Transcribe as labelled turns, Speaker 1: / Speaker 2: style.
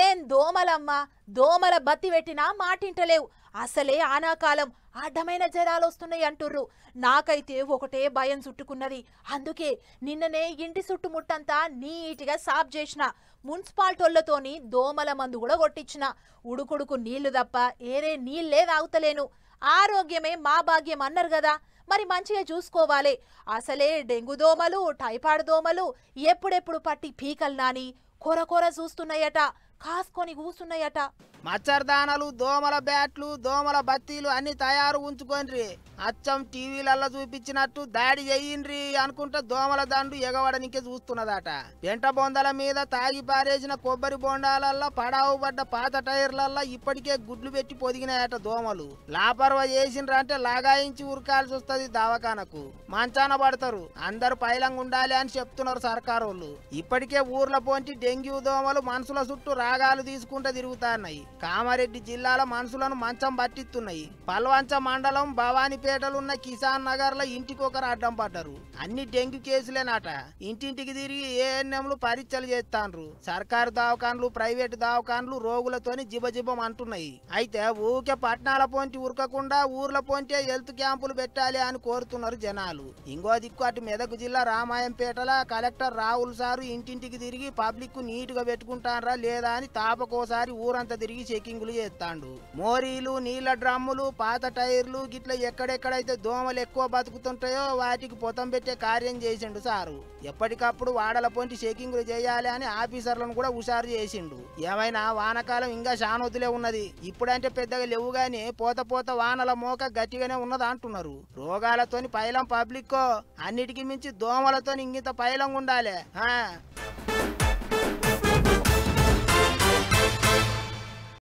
Speaker 1: ఏం దోమలమ్మా, దోమల బత్తి పెట్టినా మాటింటలేవు. అసలే ఆనాకాలం అడ్డమైన జరాలు వస్తున్నాయి అంటుర్రు. నాకైతే ఒకటే భయం చుట్టుకున్నది. అందుకే నిన్ననే ఇంటి చుట్టుముట్టంతా నీట్గా సాఫ్ చేసిన. మున్సిపాలిటోళ్లతోని దోమల మందు కూడా కొట్టించిన. ఉడుకుడుకు నీళ్లు తప్ప ఏరే నీళ్ళే తాగుతలేను. ఆరోగ్యమే మా భాగ్యం అన్నారు కదా, మరి మంచిగా చూసుకోవాలి. అసలే డెంగు దోమలు, టైఫాయిడ్ దోమలు ఎప్పుడెప్పుడు పట్టి పీకలు నాని కొర కొర చూస్తున్నాయట, కాసుకొని కూస్తున్నాయట.
Speaker 2: మచ్చర్దానాలు, దోమల బ్యాట్లు, దోమల బత్తీలు అన్ని తయారు ఉంచుకోండ్రి. అచ్చం టీవీలలో చూపించినట్టు దాడి చెయ్యిండ్రి అనుకుంటే దోమల దండు ఎగవడనికే చూస్తున్నదట. పెంట బొందల మీద తాగి పారేసిన కొబ్బరి బొండాలల్లా పడావు పడ్డ పాత టైర్లల్లా ఇప్పటికే గుడ్లు పెట్టి పొదిగినాయట దోమలు. లాపర్వ చేసిండ్రంటే లాగాయించి ఉరకాల్సి వస్తుంది దవాఖానకు. మంచాన పడతారు. అందరు పైలంగా ఉండాలి అని చెప్తున్నారు సర్కారోళ్ళు. ఇప్పటికే ఊర్ల పోంటి డెంగ్యూ దోమలు మనుషుల చుట్టూ రాగాలు తీసుకుంటూ తిరుగుతున్నాయి. కామారెడ్డి జిల్లాల మనుషులను మంచం పట్టిస్తున్నాయి. పల్వంచ మండలం భవానీపేటలున్న కిసాన్ నగర్ లో ఇంటికొకరు అడ్డం పడ్డారు. అన్ని డెంగ్యూ కేసులేనట. ఇంటింటికి తిరిగి ఏఎన్ఎంలు పరీక్షలు చేస్తాండ్రు. సర్కారు దవాఖాన్లు, ప్రైవేటు దవాఖాన్లు రోగులతోని జిబజిబం అంటున్నాయి. అయితే ఊకే పట్టణాల పోంటి ఉరకకుండా ఊర్ల పోంటే హెల్త్ క్యాంపులు పెట్టాలి అని కోరుతున్నారు జనాలు. ఇంకో దిక్కు అటు మెదక్ జిల్లా రామాయంపేటల కలెక్టర్ రాహుల్ సారు ఇంటింటికి తిరిగి పబ్లిక్ నీట్ గా పెట్టుకుంటారా లేదా అని తాపకోసారి ఊరంతా తిరిగి చెకింగులు చేస్తాండు. మోరీలు, నీళ్ల డ్రమ్ములు, పాత టైర్లు గిట్ల ఎక్కడెక్కడైతే దోమలు ఎక్కువ బతుకుతుంటాయో వాటికి పొతం పెట్టే కార్యం చేసిండు సారు. ఎప్పటికప్పుడు వాడల పొంటి చెకింగులు చేయాలి అని ఆఫీసర్లను కూడా హుషారు చేసిండు. ఏమైనా వానకాలం ఇంకా శానొద్దులే ఉన్నది. ఇప్పుడంటే పెద్దగా లేవు గాని పోత పోత వానల మోక గట్టిగానే ఉన్నది అంటున్నారు. రోగాలతోని పైలం పబ్లిక్, అన్నిటికీ మించి దోమలతోని ఇంగిత పైలం ఉండాలి.